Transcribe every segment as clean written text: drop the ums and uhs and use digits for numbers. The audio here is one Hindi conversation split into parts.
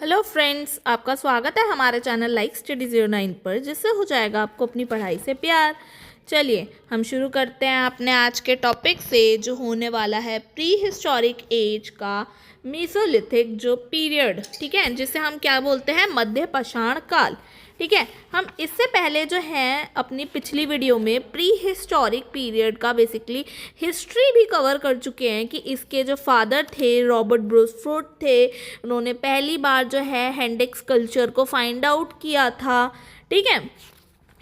हेलो फ्रेंड्स, आपका स्वागत है हमारे चैनल लाइक स्टडी 09 पर, जिससे हो जाएगा आपको अपनी पढ़ाई से प्यार। चलिए हम शुरू करते हैं अपने आज के टॉपिक से, जो होने वाला है प्री हिस्टोरिक एज का मीसोलिथिक जो पीरियड, ठीक है, जिसे हम क्या बोलते हैं, मध्य पाषाण काल। ठीक है, हम इससे पहले जो है अपनी पिछली वीडियो में प्री हिस्टोरिक पीरियड का बेसिकली हिस्ट्री भी कवर कर चुके हैं कि इसके जो फादर थे रॉबर्ट ब्रूस फ्रूट थे, उन्होंने पहली बार जो है हेंडेक्स कल्चर को फाइंड आउट किया था। ठीक है,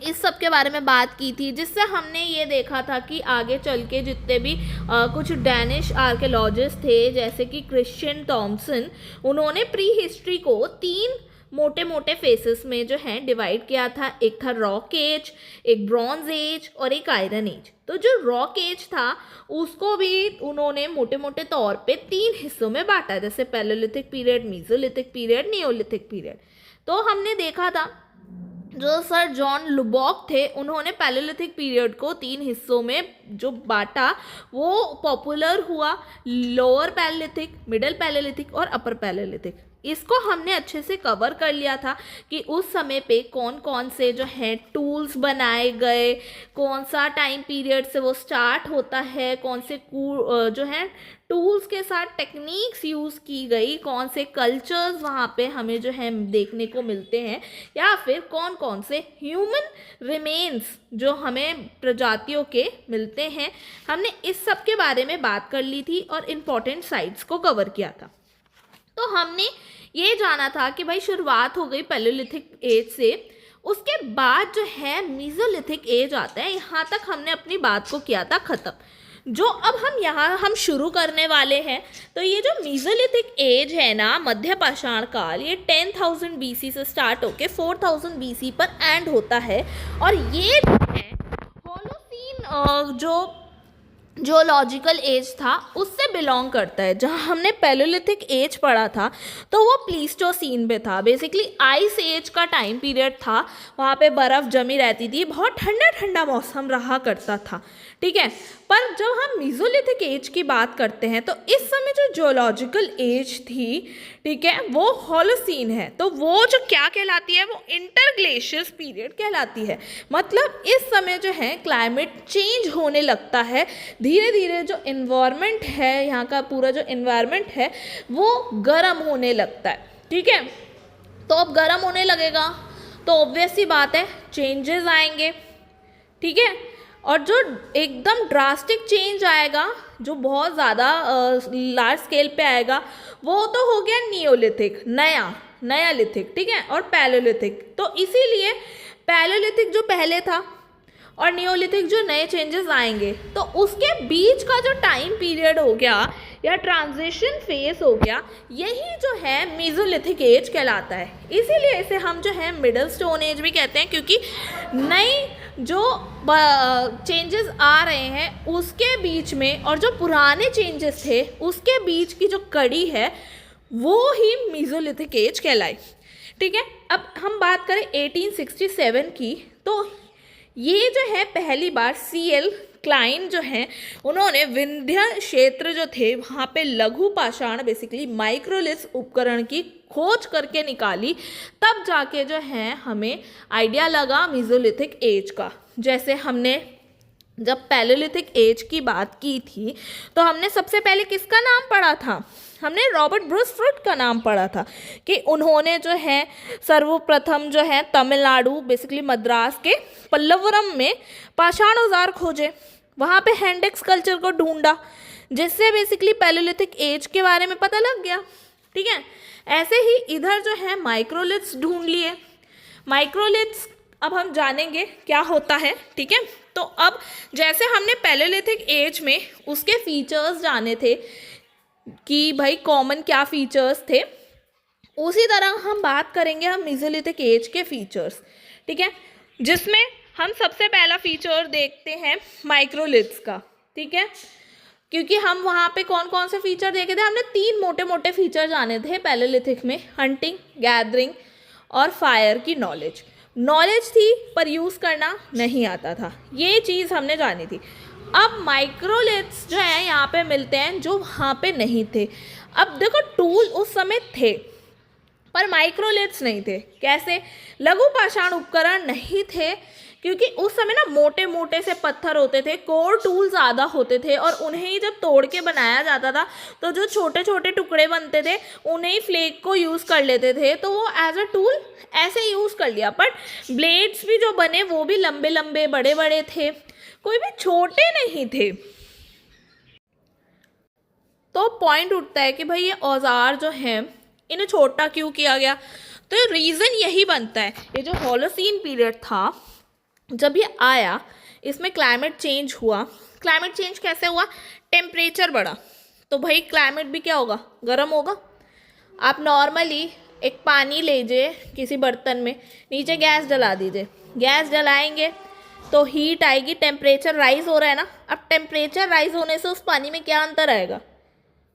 इस सब के बारे में बात की थी, जिससे हमने ये देखा था कि आगे चल के जितने भी कुछ डैनिश आर्कियोलॉजिस्ट थे जैसे कि क्रिश्चियन थॉमसन, उन्होंने प्री हिस्ट्री को 3 मोटे मोटे फेसेस में जो है डिवाइड किया था। एक था रॉक एज, एक ब्रॉन्ज एज और एक आयरन एज। तो जो रॉक एज था उसको भी उन्होंने मोटे मोटे तौर पे 3 हिस्सों में बांटा, जैसे palaeolithic period, Mesolithic period, Neolithic period. तो हमने देखा था जो सर जॉन लुबॉक थे, उन्होंने पैलेलिथिक पीरियड को 3 हिस्सों में जो बांटा वो पॉपुलर हुआ, लोअर पैलेलिथिक, मिडिल पैलेलिथिक और अपर पैलेलिथिक। इसको हमने अच्छे से कवर कर लिया था कि उस समय पे कौन कौन से जो है टूल्स बनाए गए, कौन सा टाइम पीरियड से वो स्टार्ट होता है, कौन से जो है टूल्स के साथ टेक्निक्स यूज़ की गई, कौन से कल्चर्स वहाँ पे हमें जो है देखने को मिलते हैं, या फिर कौन कौन से ह्यूमन रिमेन्स जो हमें प्रजातियों के मिलते हैं। हमने इस सब के बारे में बात कर ली थी और इम्पॉर्टेंट साइट्स को कवर किया था। तो हमने ये जाना था कि भाई शुरुआत हो गई पैलेलिथिक एज से, उसके बाद जो है मीसोलिथिक एज आता है। यहाँ तक हमने अपनी बात को किया था ख़त्म। जो अब हम शुरू करने वाले हैं, तो ये जो मीसोलिथिक एज है ना, मध्य पाषाण काल, ये 10,000 BC से स्टार्ट होके 4000 BC पर एंड होता है। और ये जो है होलोसीन जो जियोलॉजिकल एज था उससे बिलोंग करता है। जहाँ हमने पैलेलिथिक एज पढ़ा था तो वो प्लीस्टोसीन पे था, बेसिकली आइस एज का टाइम पीरियड था। वहाँ पे बर्फ़ जमी रहती थी, बहुत ठंडा ठंडा मौसम रहा करता था। ठीक है, पर जब हम मीसोलिथिक एज की बात करते हैं तो इस समय जो जियोलॉजिकल एज थी, ठीक है, वो होलोसीन है। तो वो जो क्या कहलाती है, वो इंटरग्लेशियस पीरियड कहलाती है। मतलब इस समय जो है क्लाइमेट चेंज होने लगता है, धीरे धीरे जो इन्वायरमेंट है, यहाँ का पूरा जो इन्वायरमेंट है वो गर्म होने लगता है। ठीक है, तो अब गर्म होने लगेगा तो ऑब्वियस सी बात है चेंजेस आएंगे। ठीक है, और जो एकदम ड्रास्टिक चेंज आएगा, जो बहुत ज़्यादा लार्ज स्केल पे आएगा, वो तो हो गया नियोलिथिक, नया लिथिक। ठीक है, और पैलेलिथिक। तो इसीलिए पैलेलिथिक जो पहले था और नियोलिथिक जो नए चेंजेस आएंगे, तो उसके बीच का जो टाइम पीरियड हो गया या ट्रांजिशन फेस हो गया, यही जो है मीसोलिथिक एज कहलाता है। इसीलिए इसे हम जो है मिडिल स्टोन एज भी कहते हैं, क्योंकि नई जो चेंजेस आ रहे हैं उसके बीच में और जो पुराने चेंजेस थे उसके बीच की जो कड़ी है वो ही मीसोलिथिक एज कहलाई। ठीक है, अब हम बात करें 1867 की, तो ये जो है पहली बार CL क्लाइन जो हैं, उन्होंने विंध्य क्षेत्र जो थे वहाँ पे लघु पाषाण, बेसिकली माइक्रोलिथ्स उपकरण की खोज करके निकाली। तब जाके जो है हमें आइडिया लगा मीसोलिथिक एज का। जैसे हमने जब पैलेलिथिक एज की बात की थी तो हमने सबसे पहले किसका नाम पढ़ा था, हमने रॉबर्ट ब्रूस फ्रूट का नाम पढ़ा था कि उन्होंने जो है सर्वप्रथम जो है तमिलनाडु, बेसिकली मद्रास के पल्लवरम में पाषाण औजार खोजे, वहाँ पे हेंडेक्स कल्चर को ढूंढा, जिससे बेसिकली पैलेलिथिक एज के बारे में पता लग गया। ठीक है, ऐसे ही इधर जो है माइक्रोलिथ्स ढूंढ लिए। माइक्रोलिथ्स अब हम जानेंगे क्या होता है। ठीक है, तो अब जैसे हमने पैलेलिथिक एज में उसके फीचर्स जाने थे कि भाई कॉमन क्या फीचर्स थे, उसी तरह हम बात करेंगे हम मीसोलिथिक एज के फीचर्स। ठीक है, जिसमें हम सबसे पहला फीचर देखते हैं माइक्रोलिथ्स का। ठीक है, क्योंकि हम वहाँ पे कौन कौन से फीचर देखे थे, हमने 3 मोटे मोटे फीचर जाने थे पैलेलिथिक में, हंटिंग, गैदरिंग और फायर की नॉलेज थी पर यूज़ करना नहीं आता था, ये चीज़ हमने जानी थी। अब माइक्रोलिथ्स जो है यहाँ पे मिलते हैं जो वहाँ पे नहीं थे। अब देखो टूल उस समय थे पर माइक्रोलिथ्स नहीं थे। कैसे? लघु पाषाण उपकरण नहीं थे क्योंकि उस समय ना मोटे मोटे से पत्थर होते थे, कोर टूल ज़्यादा होते थे और उन्हें ही जब तोड़ के बनाया जाता था तो जो छोटे छोटे टुकड़े बनते थे उन्हें ही फ्लेक को यूज़ कर लेते थे, तो वो एज अ टूल ऐसे यूज़ कर लिया। बट ब्लेड्स भी जो बने वो भी लंबे लंबे बड़े बड़े थे, कोई भी छोटे नहीं थे। तो पॉइंट उठता है कि भाई ये औजार जो है इन्हें छोटा क्यों किया गया? तो रीज़न यही बनता है, ये जो होलोसीन पीरियड था जब ये आया इसमें क्लाइमेट चेंज हुआ। क्लाइमेट चेंज कैसे हुआ? टेम्परेचर बढ़ा तो भाई क्लाइमेट भी क्या होगा? गर्म होगा। आप नॉर्मली एक पानी लीजिए किसी बर्तन में, नीचे गैस जला दीजिए, गैस जलाएंगे तो हीट आएगी, टेम्परेचर राइज हो रहा है ना। अब टेम्परेचर राइज होने से उस पानी में क्या अंतर आएगा?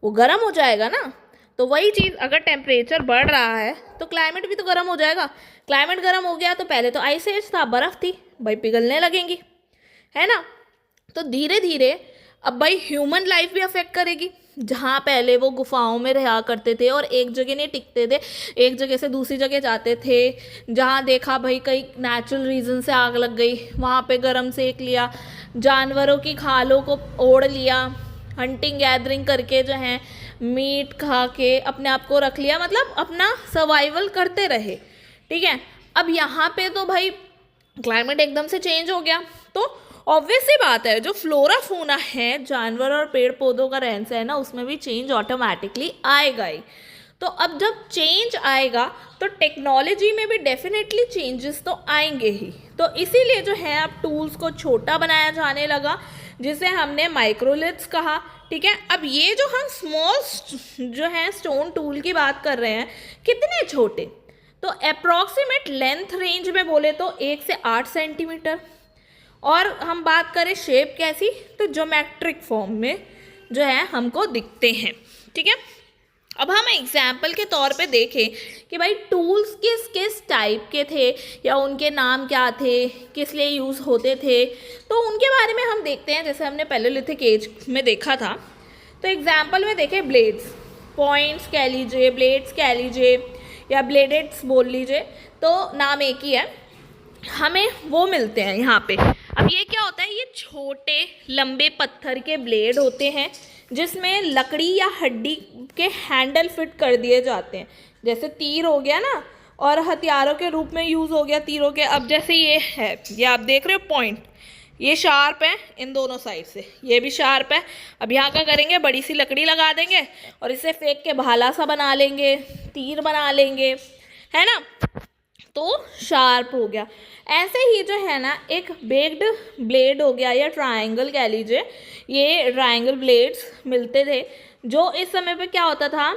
वो गर्म हो जाएगा ना। तो वही चीज़ अगर टेम्परेचर बढ़ रहा है तो क्लाइमेट भी तो गर्म हो जाएगा। क्लाइमेट गर्म हो गया तो पहले तो आइस एज था, बर्फ़ थी, भाई पिघलने लगेंगी, है ना। तो धीरे धीरे अब भाई ह्यूमन लाइफ भी अफेक्ट करेगी। जहाँ पहले वो गुफाओं में रहा करते थे और एक जगह नहीं टिकते थे, एक जगह से दूसरी जगह जाते थे, जहाँ देखा भाई कई नेचुरल रीज़न से आग लग गई, वहाँ पे गर्म सेक लिया, जानवरों की खालों को ओढ़ लिया, हंटिंग गैदरिंग करके जो है मीट खा के अपने आप को रख लिया, मतलब अपना सर्वाइवल करते रहे। ठीक है, अब यहाँ पे तो भाई क्लाइमेट एकदम से चेंज हो गया तो ऑब्वियस सी बात है जो फ्लोरा फूना है, जानवर और पेड़ पौधों का रहन सहन है, उसमें भी चेंज ऑटोमेटिकली आएगा ही। तो अब जब चेंज आएगा तो टेक्नोलॉजी में भी डेफिनेटली चेंजेस तो आएंगे ही। तो इसीलिए जो है अब टूल्स को छोटा बनाया जाने लगा, जिसे हमने माइक्रोलिथ्स कहा। ठीक है, अब ये जो हम स्मॉल जो है स्टोन टूल की बात कर रहे हैं, कितने छोटे? तो अप्रॉक्सीमेट लेंथ रेंज में बोले तो 1 से 8 सेंटीमीटर, और हम बात करें शेप कैसी, तो ज्योमेट्रिक फॉर्म में जो है हमको दिखते हैं। ठीक है, अब हम एग्जाम्पल के तौर पे देखें कि भाई टूल्स किस किस टाइप के थे या उनके नाम क्या थे, किस लिए यूज़ होते थे, तो उनके बारे में हम देखते हैं। जैसे हमने पैलेलिथिक एज में देखा था, तो एग्जाम्पल में देखें ब्लेड्स, पॉइंट्स कह लीजिए, ब्लेड्स कह लीजिए या ब्लेडेड्स बोल लीजिए, तो नाम एक ही है, हमें वो मिलते हैं यहाँ पे। अब ये क्या होता है? ये छोटे लंबे पत्थर के ब्लेड होते हैं जिसमें लकड़ी या हड्डी के हैंडल फिट कर दिए जाते हैं। जैसे तीर हो गया ना, और हथियारों के रूप में यूज़ हो गया तीरों के। अब जैसे ये है, ये आप देख रहे हो पॉइंट, ये शार्प है इन दोनों साइड से, ये भी शार्प है। अब यहाँ क्या करेंगे? बड़ी सी लकड़ी लगा देंगे और इसे फेंक के भाला सा बना लेंगे, तीर बना लेंगे, है ना, तो शार्प हो गया। ऐसे ही जो है ना एक बेग्ड ब्लेड हो गया या ट्रायंगल कह लीजिए, ये ट्रायंगल ब्लेड्स मिलते थे जो इस समय पे क्या होता था,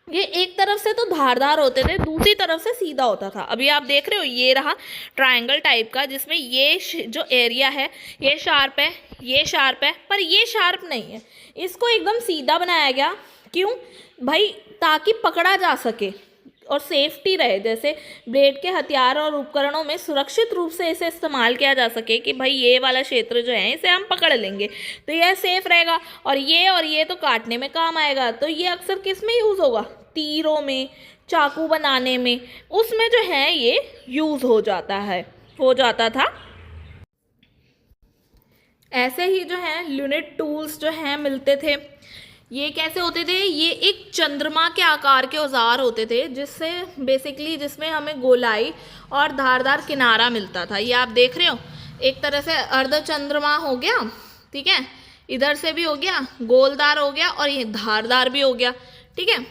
ये एक तरफ से तो धारदार होते थे, दूसरी तरफ से सीधा होता था। अभी आप देख रहे हो ये रहा ट्रायंगल टाइप का, जिसमें ये जो एरिया है ये शार्प है, ये शार्प है, पर ये शार्प नहीं है, इसको एकदम सीधा बनाया गया। क्यों भाई? ताकि पकड़ा जा सके और सेफ्टी रहे, जैसे ब्लेड के हथियार और उपकरणों में सुरक्षित रूप से इसे इस्तेमाल किया जा सके कि भाई ये वाला क्षेत्र जो है इसे हम पकड़ लेंगे तो यह सेफ रहेगा, और ये तो काटने में काम आएगा। तो ये अक्सर किस में यूज़ होगा? तीरों में, चाकू बनाने में, उसमें जो है ये यूज़ हो जाता था। ऐसे ही जो है ल्यूनेट टूल्स जो हैं मिलते थे। ये कैसे होते थे? ये एक चंद्रमा के आकार के औजार होते थे जिसमें हमें गोलाई और धारदार किनारा मिलता था। ये आप देख रहे हो, एक तरह से अर्ध चंद्रमा हो गया, ठीक है, इधर से भी हो गया, गोलदार हो गया, और ये धारदार भी हो गया। ठीक है,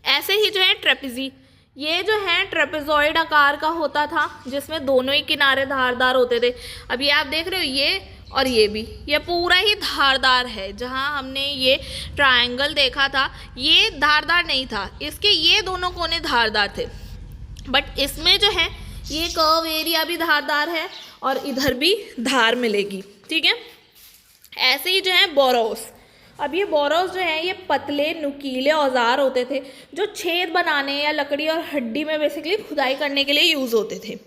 ऐसे ही जो है ट्रेपेजी, ये जो है ट्रेपेजॉइड आकार का होता था जिसमें दोनों ही किनारे धारदार होते थे। अब ये आप देख रहे हो, ये और ये भी, ये पूरा ही धारदार है। जहाँ हमने ये ट्रायंगल देखा था ये धारदार नहीं था, इसके ये दोनों कोने धारदार थे, बट इसमें जो है ये कर्व एरिया भी धारदार है और इधर भी धार मिलेगी। ठीक है, ऐसे ही जो है बोरोस। अब ये बोरोस जो है ये पतले नुकीले औजार होते थे जो छेद बनाने या लकड़ी और हड्डी में बेसिकली खुदाई करने के लिए यूज़ होते थे।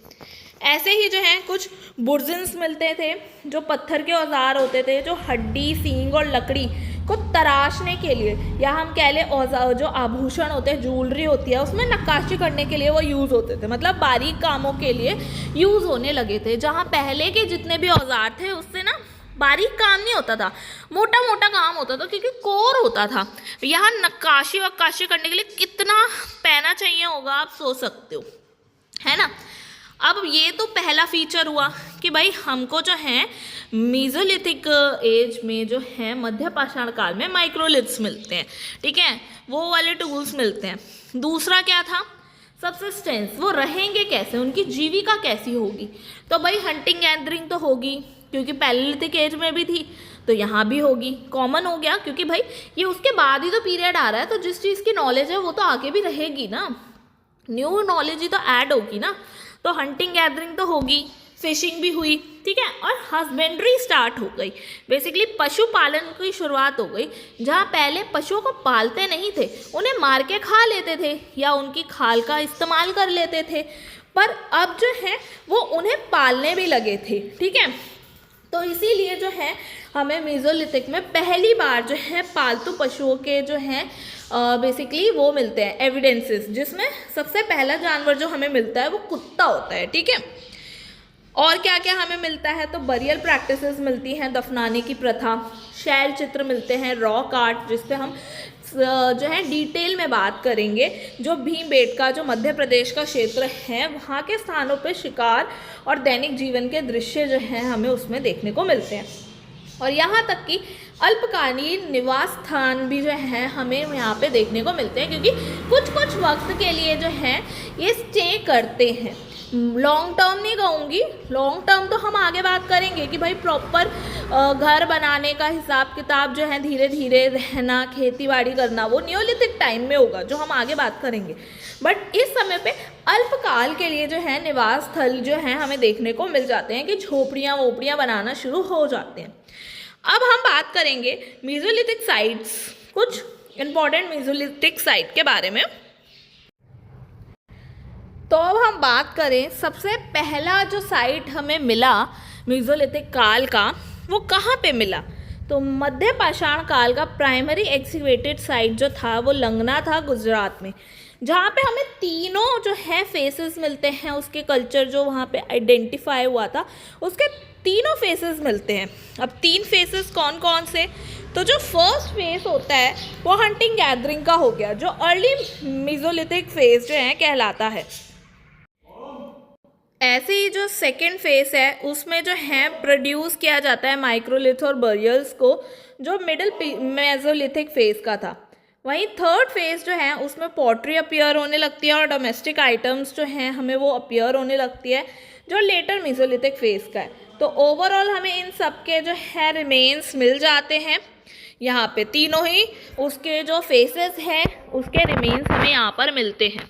ऐसे ही जो है कुछ बुर्जिन्स मिलते थे जो पत्थर के औजार होते थे जो हड्डी, सींग और लकड़ी को तराशने के लिए, या हम कह लें औजार जो आभूषण होते हैं, ज्वेलरी होती है, उसमें नक्काशी करने के लिए वो यूज़ होते थे, मतलब बारीक कामों के लिए यूज़ होने लगे थे। जहाँ पहले के जितने भी औजार थे उससे ना बारीक काम नहीं होता था, मोटा मोटा काम होता था, क्योंकि कोर होता था। यहाँ नक्काशी वक्काशी करने के लिए कितना पैना चाहिए होगा आप सोच सकते हो, है ना। अब ये तो पहला फीचर हुआ कि भाई हमको जो है मीजोलिथिक एज में जो है मध्य पाषाण काल में माइक्रोलिथ्स मिलते हैं, ठीक है, वो वाले टूल्स मिलते हैं। दूसरा क्या था, सबसिस्टेंस, वो रहेंगे कैसे, उनकी जीविका कैसी होगी। तो भाई हंटिंग गैदरिंग तो होगी, क्योंकि पैलियोलिथिक एज में भी थी तो यहाँ भी होगी, कॉमन हो गया, क्योंकि भाई ये उसके बाद ही तो पीरियड आ रहा है, तो जिस चीज़ की नॉलेज है वो तो आगे भी रहेगी ना, न्यू नॉलेज ही तो ऐड होगी ना। तो हंटिंग गैदरिंग तो होगी, फिशिंग भी हुई, ठीक है, और हस्बेंड्री स्टार्ट हो गई। बेसिकली पशुपालन की शुरुआत हो गई, जहाँ पहले पशुओं को पालते नहीं थे, उन्हें मार के खा लेते थे या उनकी खाल का इस्तेमाल कर लेते थे, पर अब जो है वो उन्हें पालने भी लगे थे, ठीक है। तो इसीलिए जो है हमें मेसोलिथिक में पहली बार जो है पालतू पशुओं के जो हैं बेसिकली वो मिलते हैं एविडेंसेस, जिसमें सबसे पहला जानवर जो हमें मिलता है वो कुत्ता होता है, ठीक है। और क्या क्या हमें मिलता है, तो बरियल प्रैक्टिसेस मिलती हैं, दफनाने की प्रथा, शैल चित्र मिलते हैं, रॉक आर्ट, जिस पे हम जो है डिटेल में बात करेंगे। जो भीमबेटका जो मध्य प्रदेश का क्षेत्र है, वहाँ के स्थानों पे शिकार और दैनिक जीवन के दृश्य जो हैं हमें उसमें देखने को मिलते हैं। और यहाँ तक कि अल्पकालीन निवास स्थान भी जो है हमें यहाँ पे देखने को मिलते हैं, क्योंकि कुछ कुछ वक्त के लिए जो है ये स्टे करते हैं। लॉन्ग टर्म नहीं कहूँगी, लॉन्ग टर्म तो हम आगे बात करेंगे कि भाई प्रॉपर घर बनाने का हिसाब किताब जो है, धीरे धीरे रहना, खेती बाड़ी करना, वो नियोलिथिक टाइम में होगा, जो हम आगे बात करेंगे। बट इस समय पे अल्पकाल के लिए जो है निवास स्थल जो है हमें देखने को मिल जाते हैं कि झोपड़ियाँ वोपड़ियाँ बनाना शुरू हो जाते हैं। अब हम बात करेंगे मेसोलिथिक साइट्स, कुछ इंपॉर्टेंट मेसोलिथिक साइट के बारे में। तो अब हम बात करें, सबसे पहला जो साइट हमें मिला मेसोलिथिक काल का, वो कहाँ पे मिला, तो मध्य पाषाण काल का प्राइमरी एक्सकेवेटेड साइट जो था वो लंगना था, गुजरात में, जहाँ पे हमें तीनों जो है फेसेस मिलते हैं, उसके कल्चर जो वहाँ पे आइडेंटिफाई हुआ था उसके तीनों फेसेस मिलते हैं। अब तीन फेसेस कौन कौन से, तो जो फर्स्ट फेस होता है वो हंटिंग गैदरिंग का हो गया, जो अर्ली मेसोलिथिक फेस जो है कहलाता है। ऐसे ही जो सेकेंड फेस है उसमें जो है प्रोड्यूस किया जाता है माइक्रोलिथ और बरियल्स को, जो मिडिल मेसोलिथिक फेस का था। वहीं थर्ड फेस जो है उसमें पॉटरी अपीयर होने लगती है और डोमेस्टिक आइटम्स जो हैं हमें वो अपीयर होने लगती है, जो लेटर मेसोलिथिक फेस का है। तो ओवरऑल हमें इन सब के जो है रिमेन्स मिल जाते हैं यहाँ पे, तीनों ही उसके जो फेसेस हैं उसके रिमेन्स हमें यहाँ पर मिलते हैं।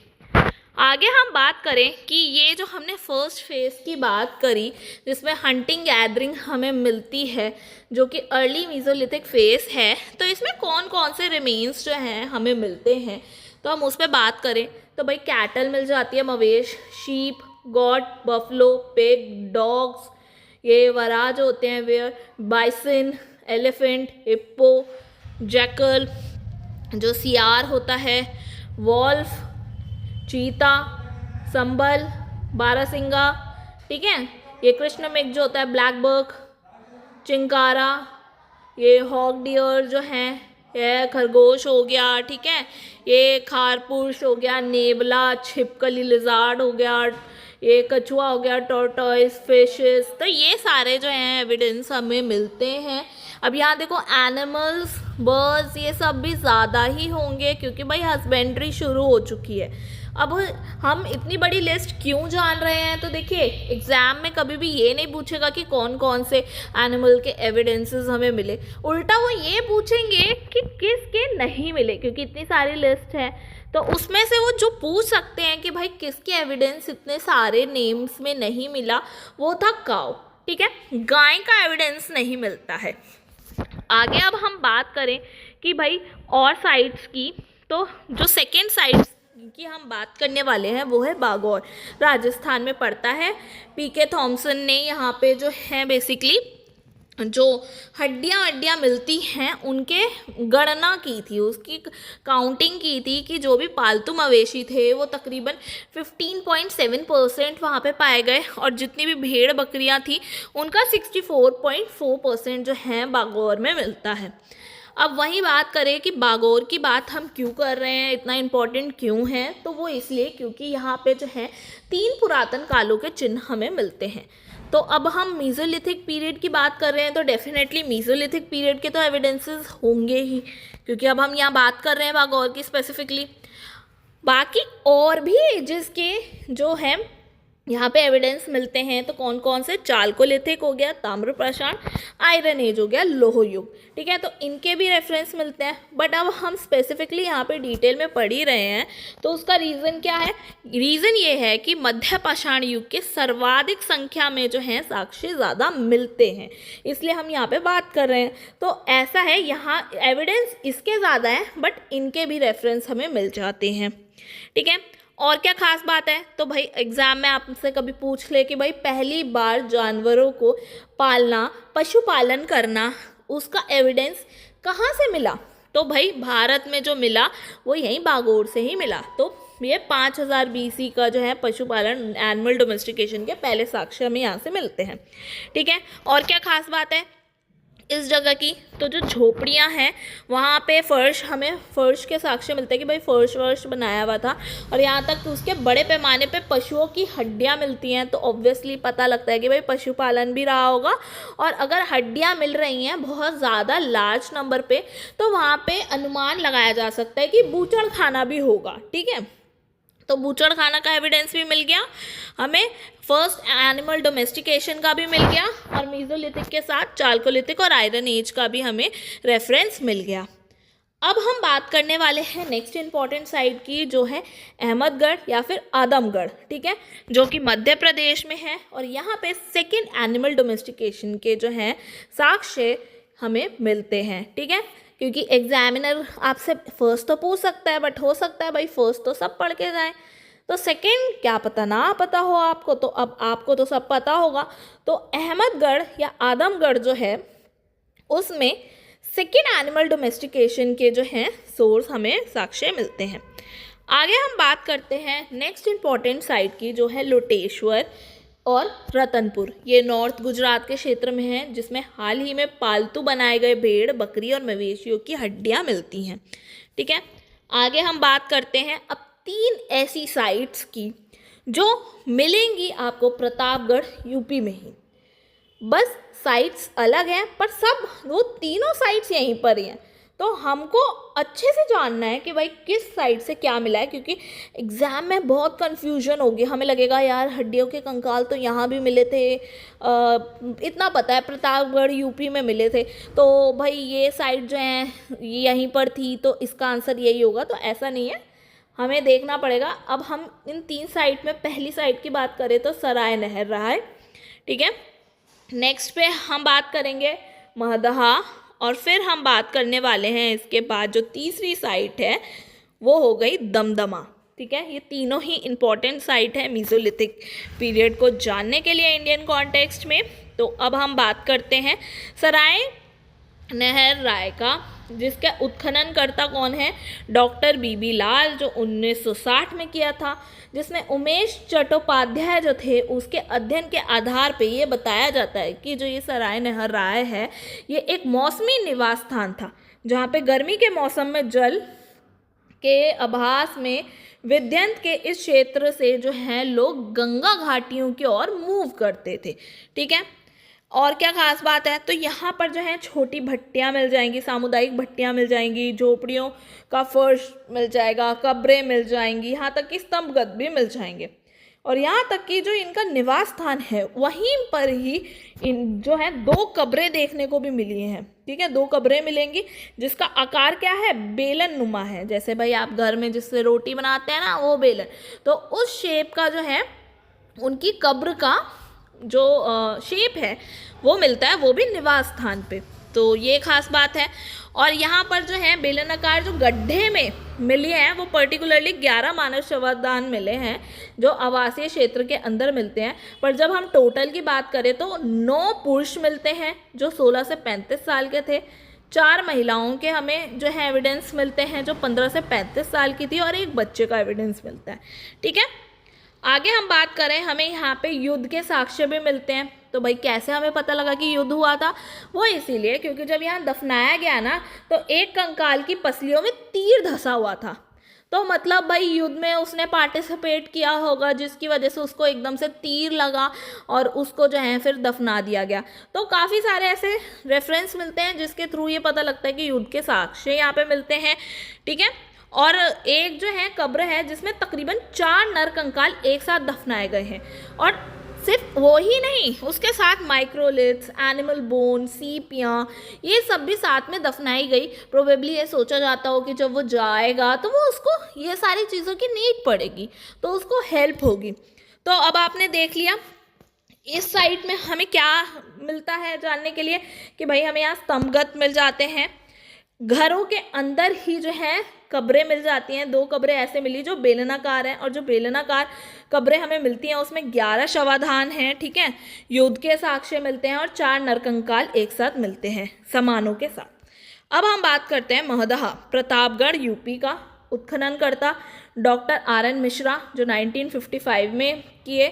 आगे हम बात करें कि ये जो हमने फर्स्ट फेस की बात करी, जिसमें हंटिंग गैदरिंग हमें मिलती है, जो कि अर्ली मेसोलिथिक फेस है, तो इसमें कौन कौन से रिमेन्स जो हैं हमें मिलते हैं, तो हम उस पर बात करें तो भाई कैटल मिल जाती है, मवेश, sheep, goat, buffalo, pig, dogs, ये वराज होते हैं, वेयर, बाइसन, एलिफेंट, हिप्पो, जैकल, जो सियार होता है, वॉल्फ, चीता, संबल, बारहसिंगा, ठीक है, ये कृष्ण मृग जो होता है, ब्लैक बक, चिंकारा, ये हॉग डियर जो हैं, ये खरगोश हो गया, ठीक है, ये खारपुश हो गया, नेबला, छिपकली लिजार्ड हो गया, ये कछुआ हो गया, टॉर्टॉइस, फिशेस। तो ये सारे जो हैं एविडेंस हमें मिलते हैं। अब यहाँ देखो एनिमल्स, बर्ड्स, ये सब भी ज़्यादा ही होंगे, क्योंकि भाई हस्बेंड्री शुरू हो चुकी है। अब हम इतनी बड़ी लिस्ट क्यों जान रहे हैं, तो देखिए एग्ज़ाम में कभी भी ये नहीं पूछेगा कि कौन कौन से एनिमल के एविडेंसेस हमें मिले, उल्टा वो ये पूछेंगे कि किसके नहीं मिले, क्योंकि इतनी सारी लिस्ट है। तो उसमें से वो जो पूछ सकते हैं कि भाई किसके एविडेंस इतने सारे नेम्स में नहीं मिला, वो था काऊ, ठीक है, गाय का एविडेंस नहीं मिलता है। आगे अब हम बात करें कि भाई और साइट्स की, तो जो सेकेंड साइट्स की हम बात करने वाले हैं वो है बागौर, राजस्थान में पड़ता है। पीके थॉमसन ने यहाँ पे जो है बेसिकली जो हड्डियाँ वड्डियाँ मिलती हैं उनके गणना की थी, उसकी काउंटिंग की थी कि जो भी पालतू मवेशी थे वो तकरीबन 15.7% वहाँ पे पाए गए, और जितनी भी भेड़ बकरियाँ थी उनका 64.4% जो है बागौर में मिलता है। अब वही बात करें कि बागौर की बात हम क्यों कर रहे हैं, इतना इम्पोर्टेंट क्यों है, तो वो इसलिए क्योंकि यहाँ पे जो है 3 पुरातन कालों के चिन्ह हमें मिलते हैं। तो अब हम मीज़ोलिथिक पीरियड की बात कर रहे हैं तो डेफिनेटली मीज़ोलिथिक पीरियड के तो एविडेंसेस होंगे ही, क्योंकि अब हम यहाँ बात कर रहे हैं बागौर की स्पेसिफिकली। बाकी और भी एजेस के जो है यहाँ पे एविडेंस मिलते हैं, तो कौन कौन से, चालकोलिथिक हो गया, ताम्रपाषाण, आयरन एज हो गया, लोह युग, ठीक है, तो इनके भी रेफरेंस मिलते हैं। बट अब हम स्पेसिफिकली यहाँ पे डिटेल में पढ़ ही रहे हैं, तो उसका रीज़न क्या है? रीज़न ये है कि मध्य पाषाण युग के सर्वाधिक संख्या में जो है साक्ष्य ज़्यादा मिलते हैं, इसलिए हम यहाँ पे बात कर रहे हैं। तो ऐसा है, यहाँ एविडेंस इसके ज़्यादा है बट इनके भी रेफरेंस हमें मिल जाते हैं, ठीक है। और क्या खास बात है, तो भाई एग्जाम में आपसे कभी पूछ ले कि भाई पहली बार जानवरों को पालना, पशुपालन करना, उसका एविडेंस कहाँ से मिला? तो भाई भारत में जो मिला वो यहीं बागौर से ही मिला। तो ये 5000 BC का जो है पशुपालन, एनिमल डोमेस्टिकेशन के पहले साक्ष्य हमें यहाँ से मिलते हैं, ठीक है। और क्या खास बात है इस जगह की, तो जो झोपड़ियाँ हैं वहाँ पे हमें फर्श के साक्ष्य मिलते हैं कि भाई फर्श बनाया हुआ था, और यहाँ तक कि उसके बड़े पैमाने पे पशुओं की हड्डियाँ मिलती हैं, तो ऑब्वियसली पता लगता है कि भाई पशुपालन भी रहा होगा। और अगर हड्डियाँ मिल रही हैं बहुत ज़्यादा लार्ज नंबर पे, तो वहाँ पे अनुमान लगाया जा सकता है कि बूचड़ खाना भी होगा, ठीक है। तो बूचड़ खाना का एविडेंस भी मिल गया हमें, फर्स्ट एनिमल डोमेस्टिकेशन का भी मिल गया, और मीज़ोलिथिक के साथ चालकोलिथिक और आयरन एज का भी हमें रेफरेंस मिल गया। अब हम बात करने वाले हैं नेक्स्ट इंपॉर्टेंट साइट की, जो है अहमदगढ़ या फिर आदमगढ़, ठीक है, जो कि मध्य प्रदेश में है। और यहाँ पे सेकेंड एनिमल डोमेस्टिकेशन के जो हैं साक्ष्य हमें मिलते हैं, ठीक है, क्योंकि एग्जामिनर आपसे फर्स्ट तो पूछ सकता है, बट हो सकता है भाई फर्स्ट तो सब पढ़ के जाएं, तो सेकंड क्या पता ना पता हो आपको, तो अब आपको तो सब पता होगा। तो अहमदगढ़ या आदमगढ़ जो है उसमें सेकेंड एनिमल डोमेस्टिकेशन के जो हैं सोर्स हमें साक्ष्य मिलते हैं। आगे हम बात करते हैं नेक्स्ट इम्पॉर्टेंट साइट की, जो है लोटेश्वर और रतनपुर। ये नॉर्थ गुजरात के क्षेत्र में है, जिसमें हाल ही में पालतू बनाए गए भेड़, बकरी और मवेशियों की हड्डियां मिलती हैं, ठीक है। आगे हम बात करते हैं अब 3 ऐसी साइट्स की जो मिलेंगी आपको प्रतापगढ़ यूपी में ही। बस साइट्स अलग हैं पर सब वो तीनों साइट्स यहीं पर ही हैं, तो हमको अच्छे से जानना है कि भाई किस साइड से क्या मिला है, क्योंकि एग्ज़ाम में बहुत कन्फ्यूजन होगी, हमें लगेगा यार हड्डियों के कंकाल तो यहाँ भी मिले थे, इतना पता है प्रतापगढ़ यूपी में मिले थे, तो भाई ये साइड जो है यहीं पर थी तो इसका आंसर यही होगा, तो ऐसा नहीं है, हमें देखना पड़ेगा। अब हम इन 3 साइट में पहली साइट की बात करें तो सराय नहर रहा है, ठीक है। नेक्स्ट पे हम बात करेंगे महदहा, और फिर हम बात करने वाले हैं इसके बाद जो तीसरी साइट है वो हो गई दमदमा, ठीक है। ये तीनों ही इम्पॉर्टेंट साइट है मीज़ोलिथिक पीरियड को जानने के लिए इंडियन कॉन्टेक्स्ट में। तो अब हम बात करते हैं सराय नहर राय का, जिसका उत्खनन करता कौन है? डॉक्टर बीबी लाल, जो 1960 में किया था, जिसमें उमेश चट्टोपाध्याय जो थे उसके अध्ययन के आधार पे ये बताया जाता है कि जो ये सराय नहर राय है ये एक मौसमी निवास स्थान था, जहाँ पे गर्मी के मौसम में जल के आभास में विंध्य के इस क्षेत्र से जो है लोग गंगा घाटियों की ओर मूव करते थे, ठीक है। और क्या खास बात है, तो यहाँ पर जो है छोटी भट्टियाँ मिल जाएंगी, सामुदायिक भट्टियाँ मिल जाएंगी, झोपड़ियों का फर्श मिल जाएगा, कब्रें मिल जाएंगी, यहाँ तक कि स्तंभगत भी मिल जाएंगे। और यहाँ तक कि जो इनका निवास स्थान है वहीं पर ही इन जो है 2 कब्रें देखने को भी मिली हैं, ठीक है। 2 कब्रें मिलेंगी जिसका आकार क्या है? बेलन नुमा है, जैसे भाई आप घर में जिससे रोटी बनाते हैं ना वो बेलन, तो उस शेप का जो है उनकी कब्र का जो शेप है वो मिलता है, वो भी निवास स्थान पे। तो ये खास बात है। और यहाँ पर जो है बेलनाकार जो गड्ढे में मिले हैं वो पर्टिकुलरली 11 मानव शवदान मिले हैं जो आवासीय क्षेत्र के अंदर मिलते हैं। पर जब हम टोटल की बात करें तो 9 पुरुष मिलते हैं जो 16 से 35 साल के थे, 4 महिलाओं के हमें जो है एविडेंस मिलते हैं जो 15 से 35 साल की थी, और एक बच्चे का एविडेंस मिलता है। ठीक है, आगे हम बात करें, हमें यहाँ पे युद्ध के साक्ष्य भी मिलते हैं। तो भाई कैसे हमें पता लगा कि युद्ध हुआ था? वो इसीलिए क्योंकि जब यहाँ दफनाया गया ना तो एक कंकाल की पसलियों में तीर धंसा हुआ था। तो मतलब भाई युद्ध में उसने पार्टिसिपेट किया होगा जिसकी वजह से उसको एकदम से तीर लगा और उसको जो है फिर दफना दिया गया। तो काफ़ी सारे ऐसे रेफरेंस मिलते हैं जिसके थ्रू ये पता लगता है कि युद्ध के साक्ष्य यहाँ पे मिलते हैं। ठीक है, और एक जो है कब्र है जिसमें तकरीबन 4 नर कंकाल एक साथ दफनाए गए हैं, और सिर्फ वो ही नहीं, उसके साथ माइक्रोलिथ्स, एनिमल बोन, सीपियाँ, ये सब भी साथ में दफनाई गई। प्रोबेबली ये सोचा जाता हो कि जब वो जाएगा तो वो उसको ये सारी चीज़ों की नीड पड़ेगी तो उसको हेल्प होगी। तो अब आपने देख लिया इस साइड में हमें क्या मिलता है जानने के लिए कि भाई हमें यहाँ स्तंभगत मिल जाते हैं, घरों के अंदर ही जो है कब्रें मिल जाती हैं। 2 कब्रें ऐसे मिली जो बेलनाकार हैं, और जो बेलनाकार कब्रें हमें मिलती हैं उसमें 11 शवाधान हैं। ठीक है, युद्ध के साक्ष्य मिलते हैं और 4 नरकंकाल एक साथ मिलते हैं समानों के साथ। अब हम बात करते हैं महदहा, प्रतापगढ़ यूपी का। उत्खननकर्ता डॉक्टर RN मिश्रा जो 1955 में किए।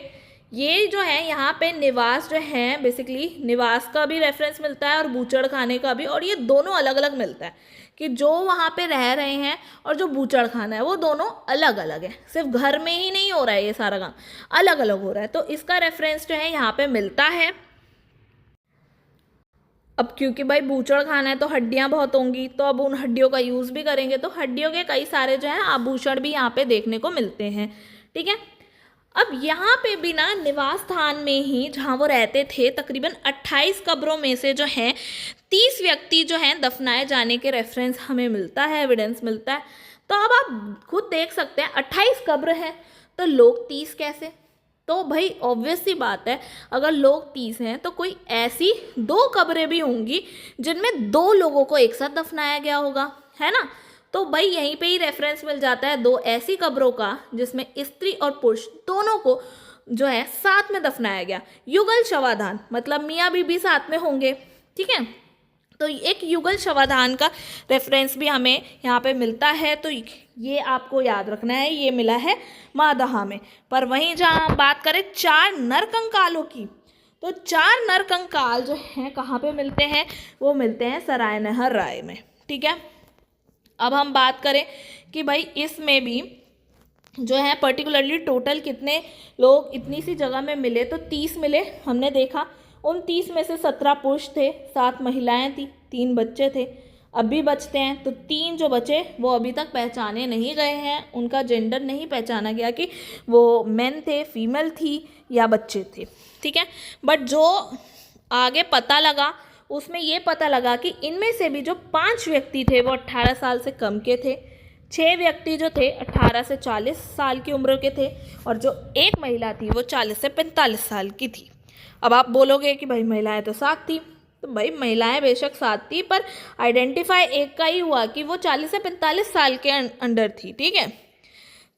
ये जो है यहाँ पे निवास जो है बेसिकली निवास का भी रेफरेंस मिलता है और बूचड़ खाने का भी, और ये दोनों अलग अलग मिलता है कि जो वहाँ पे रह रहे हैं और जो बूचड़ खाना है वो दोनों अलग अलग है। सिर्फ घर में ही नहीं हो रहा है, ये सारा काम अलग अलग हो रहा है। तो इसका रेफरेंस जो है यहाँ पे मिलता है। अब क्योंकि भाई बूचड़ खाना है तो हड्डियाँ बहुत होंगी, तो अब उन हड्डियों का यूज़ भी करेंगे, तो हड्डियों के कई सारे जो है आभूषण भी यहाँ पे देखने को मिलते हैं। ठीक है, अब यहाँ पे भी ना निवास स्थान में ही जहाँ वो रहते थे तकरीबन 28 कब्रों में से जो है 30 व्यक्ति जो हैं दफनाए जाने के रेफरेंस हमें मिलता है, एविडेंस मिलता है। तो अब आप खुद देख सकते हैं 28 कब्र हैं तो लोग 30 कैसे? तो भाई ऑब्वियस सी बात है, अगर लोग 30 हैं तो कोई ऐसी 2 कब्रें भी होंगी जिनमें 2 लोगों को एक साथ दफनाया गया होगा, है ना। तो भाई यहीं पे ही रेफरेंस मिल जाता है 2 ऐसी कब्रों का जिसमें स्त्री और पुरुष दोनों को जो है साथ में दफनाया गया। युगल शवाधान मतलब मियाँ बीबी साथ में होंगे। ठीक है, तो एक युगल शवाधान का रेफरेंस भी हमें यहाँ पे मिलता है। तो ये आपको याद रखना है, ये मिला है मादहा में। पर वहीं जहाँ हम बात करें 4 नर कंकालों की, तो 4 नर कंकाल जो हैं कहाँ पे मिलते हैं? वो मिलते हैं सरायनहर राय में। ठीक है, अब हम बात करें कि भाई इसमें भी जो है पर्टिकुलरली टोटल कितने लोग इतनी सी जगह में मिले, तो 30 मिले हमने देखा। उन 30 में से 17 पुरुष थे, 7 महिलाएं थी, 3 बच्चे थे। अभी बचते हैं तो 3 जो बचे वो अभी तक पहचाने नहीं गए हैं, उनका जेंडर नहीं पहचाना गया कि वो मेन थे, फीमेल थी या बच्चे थे। ठीक है, बट जो आगे पता लगा उसमें ये पता लगा कि इनमें से भी जो 5 व्यक्ति थे वो 18 साल से कम के थे, 6 व्यक्ति जो थे 18 से 40 साल की उम्र के थे, और जो एक महिला थी वो 40 से 45 साल की थी। अब आप बोलोगे कि भाई महिलाएं तो 7 थी, तो भाई महिलाएं बेशक 7 थी पर आइडेंटिफाई एक का ही हुआ कि वो 40 से 45 साल के अंडर थी। ठीक है,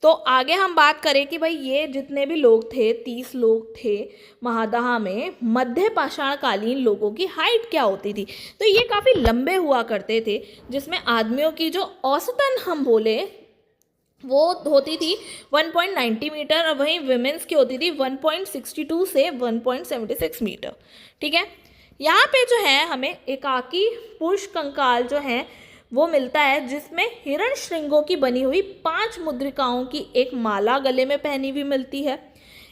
तो आगे हम बात करें कि भाई ये जितने भी लोग थे 30 लोग थे महादहा में, मध्य पाषाण कालीन लोगों की हाइट क्या होती थी? तो ये काफ़ी लंबे हुआ करते थे, जिसमें आदमियों की जो औसतन हम बोले वो होती थी 1.90 मीटर, और वहीं विमेंस की होती थी 1.62 से 1.76 मीटर। ठीक है, यहाँ पे जो है हमें एकाकी पुरुष कंकाल जो है वो मिलता है जिसमें हिरण श्रृंगों की बनी हुई 5 मुद्रिकाओं की एक माला गले में पहनी हुई मिलती है।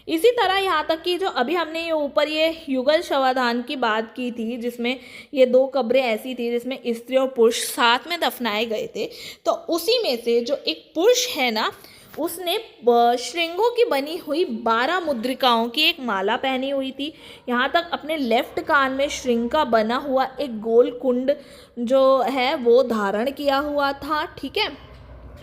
इसी तरह यहाँ तक कि जो अभी हमने ये ऊपर ये युगल शवाधान की बात की थी जिसमें ये 2 कब्रें ऐसी थी जिसमें स्त्री और पुरुष साथ में दफनाए गए थे, तो उसी में से जो एक पुरुष है ना उसने श्रृंगों की बनी हुई 12 मुद्रिकाओं की एक माला पहनी हुई थी। यहाँ तक अपने लेफ्ट कान में श्रृंग का बना हुआ एक गोल कुंड जो है वो धारण किया हुआ था। ठीक है,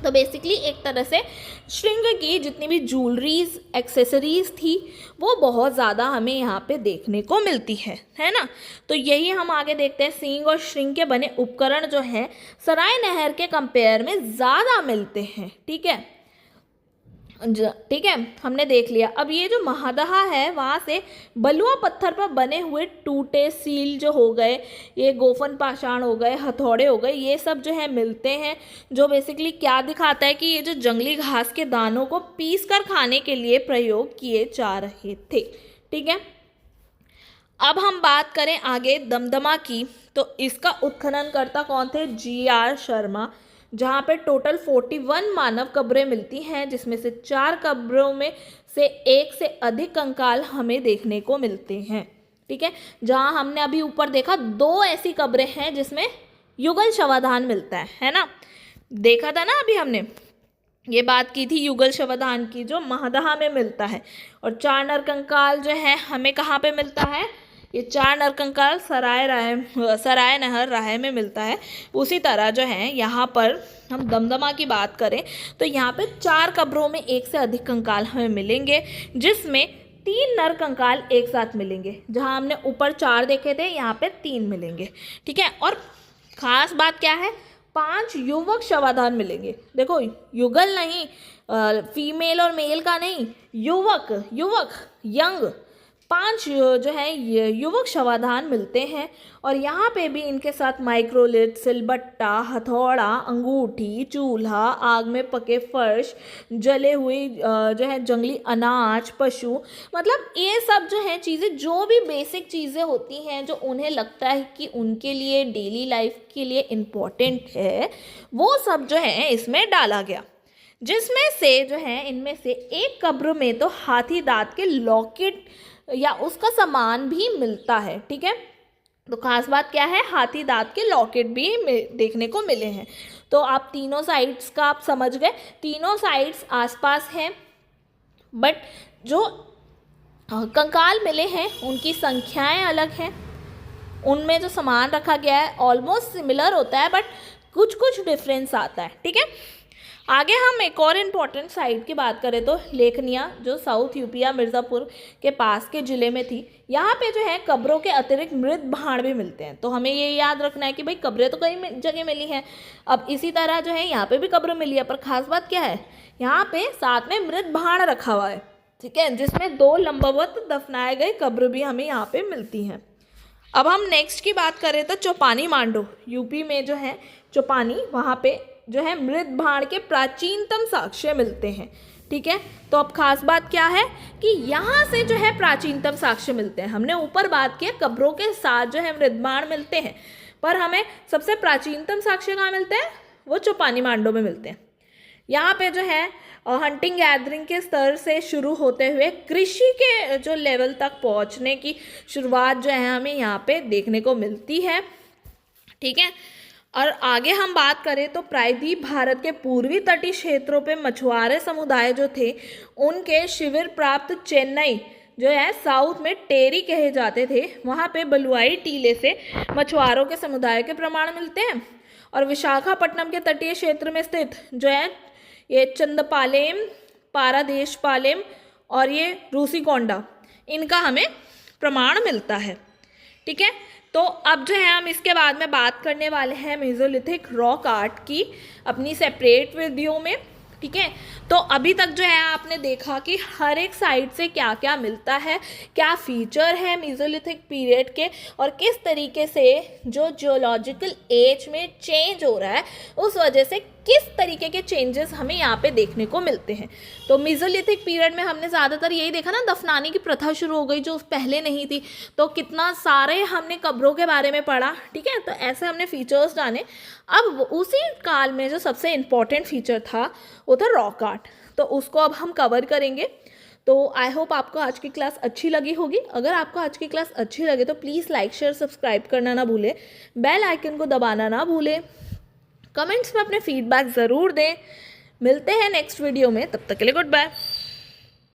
तो बेसिकली एक तरह से श्रृंग की जितनी भी ज्वेलरीज एक्सेसरीज थी वो बहुत ज़्यादा हमें यहाँ पे देखने को मिलती है ना। तो यही हम आगे देखते हैं, सींग और श्रृंग के बने उपकरण जो हैं सराय नहर के कंपेयर में ज़्यादा मिलते हैं। ठीक है, हमने देख लिया। अब ये जो महादहा है वहाँ से बलुआ पत्थर पर बने हुए टूटे सील जो हो गए, ये गोफन पाषाण हो गए, हथौड़े हो गए, ये सब जो है मिलते हैं, जो बेसिकली क्या दिखाता है कि ये जो जंगली घास के दानों को पीस कर खाने के लिए प्रयोग किए जा रहे थे। ठीक है, अब हम बात करें आगे दमदमा की, तो इसका उत्खननकर्ता कौन थे? GR शर्मा, जहाँ पे टोटल 41 मानव कब्रें मिलती हैं, जिसमें से 4 कब्रों में से 1 से अधिक कंकाल हमें देखने को मिलते हैं। ठीक है, जहाँ हमने अभी ऊपर देखा 2 ऐसी कब्रें हैं जिसमें युगल शवाधान मिलता है ना। देखा था ना अभी हमने ये बात की थी युगल शवाधान की, जो महादहा में मिलता है, और 4 नरकंकाल जो है हमें कहाँ पे मिलता है? ये 4 नरकंकाल सराय नहर राय में मिलता है। उसी तरह जो है यहाँ पर हम दमदमा की बात करें तो यहाँ पे 4 कब्रों में 1 से अधिक कंकाल हमें मिलेंगे, जिसमें 3 नर कंकाल एक साथ मिलेंगे। जहाँ हमने ऊपर 4 देखे थे यहाँ पे 3 मिलेंगे। ठीक है, और ख़ास बात क्या है? 5 युवक शवाधान मिलेंगे। देखो, युगल नहीं, फीमेल और मेल का नहीं, युवक यंग 5 जो है ये युवक शवाधान मिलते हैं। और यहाँ पे भी इनके साथ माइक्रोलिथ, सिलबट्टा, हथौड़ा, अंगूठी, चूल्हा, आग में पके फर्श, जले हुए जो है जंगली अनाज, पशु, मतलब ये सब जो है चीज़ें, जो भी बेसिक चीज़ें होती हैं जो उन्हें लगता है कि उनके लिए डेली लाइफ के लिए इम्पोर्टेंट है, वो सब जो है इसमें डाला गया। जिसमें से जो है इनमें से एक कब्र में तो हाथी दांत के लॉकेट या उसका सामान भी मिलता है। ठीक है, तो खास बात क्या है? हाथी दांत के लॉकेट भी देखने को मिले हैं। तो आप तीनों साइड्स का आप समझ गए, तीनों साइड्स आसपास हैं, बट जो कंकाल मिले हैं उनकी संख्याएं अलग हैं, उनमें जो सामान रखा गया है ऑलमोस्ट सिमिलर होता है, बट कुछ कुछ डिफरेंस आता है। ठीक है, आगे हम एक और इम्पॉर्टेंट साइट की बात करें तो लेखनिया, जो साउथ यूपी या मिर्ज़ापुर के पास के ज़िले में थी, यहाँ पे जो है कब्रों के अतिरिक्त मृत भांड भी मिलते हैं। तो हमें ये याद रखना है कि भाई कब्रें तो कई जगह मिली हैं, अब इसी तरह जो है यहाँ पे भी कब्र मिली है, पर ख़ास बात क्या है? यहाँ पे साथ में मृत भांड रखा हुआ है। ठीक है, जिसमें 2 लंबवत दफनाए गए कब्र भी हमें यहाँ पे मिलती हैं। अब हम नेक्स्ट की बात करें तो चौपानी मांडो, यूपी में जो है चौपानी, वहाँ पे जो है मृत भांड के प्राचीनतम साक्ष्य मिलते हैं। ठीक है, तो अब खास बात क्या है कि यहाँ से जो है प्राचीनतम साक्ष्य मिलते हैं। हमने ऊपर बात की कब्रों के साथ जो है मृत भांड मिलते हैं, पर हमें सबसे प्राचीनतम साक्ष्य कहाँ मिलते हैं? वो चौपानी मांडो में मिलते हैं। यहाँ पे जो है हंटिंग गैदरिंग के स्तर से शुरू होते हुए कृषि के जो लेवल तक पहुँचने की शुरुआत जो है हमें यहाँ पे देखने को मिलती है। ठीक है, और आगे हम बात करें तो प्रायद्वीप भारत के पूर्वी तटीय क्षेत्रों पे मछुआरे समुदाय जो थे उनके शिविर प्राप्त चेन्नई जो है साउथ में टेरी कहे जाते थे, वहाँ पे बलुआई टीले से मछुआरों के समुदाय के प्रमाण मिलते हैं। और विशाखापट्टनम के तटीय क्षेत्र में स्थित जो है ये चंदपालेम, पारादेशपालेम और ये रूसीकोंडा, इनका हमें प्रमाण मिलता है। ठीक है, तो अब जो है हम इसके बाद में बात करने वाले हैं मेसोलिथिक रॉक आर्ट की अपनी सेपरेट वीडियो में। ठीक है, तो अभी तक जो है आपने देखा कि हर एक साइड से क्या क्या मिलता है, क्या फीचर है मेसोलिथिक पीरियड के, और किस तरीके से जो जियोलॉजिकल एज में चेंज हो रहा है उस वजह से किस तरीके के चेंजेस हमें यहाँ पे देखने को मिलते हैं। तो मेसोलिथिक पीरियड में हमने ज़्यादातर यही देखा ना, दफनाने की प्रथा शुरू हो गई जो पहले नहीं थी, तो कितना सारे हमने कब्रों के बारे में पढ़ा। ठीक है, तो ऐसे हमने फीचर्स जाने। अब उसी काल में जो सबसे इम्पॉर्टेंट फीचर था वो था रॉक आर्ट, तो उसको अब हम कवर करेंगे। तो आई होप आपको आज की क्लास अच्छी लगी होगी। अगर आपको आज की क्लास अच्छी लगे तो प्लीज़ लाइक शेयर सब्सक्राइब करना ना भूलें, बेल आइकन को दबाना ना भूलें, कमेंट्स में अपने फीडबैक ज़रूर दें। मिलते हैं नेक्स्ट वीडियो में, तब तक के लिए गुड बाय।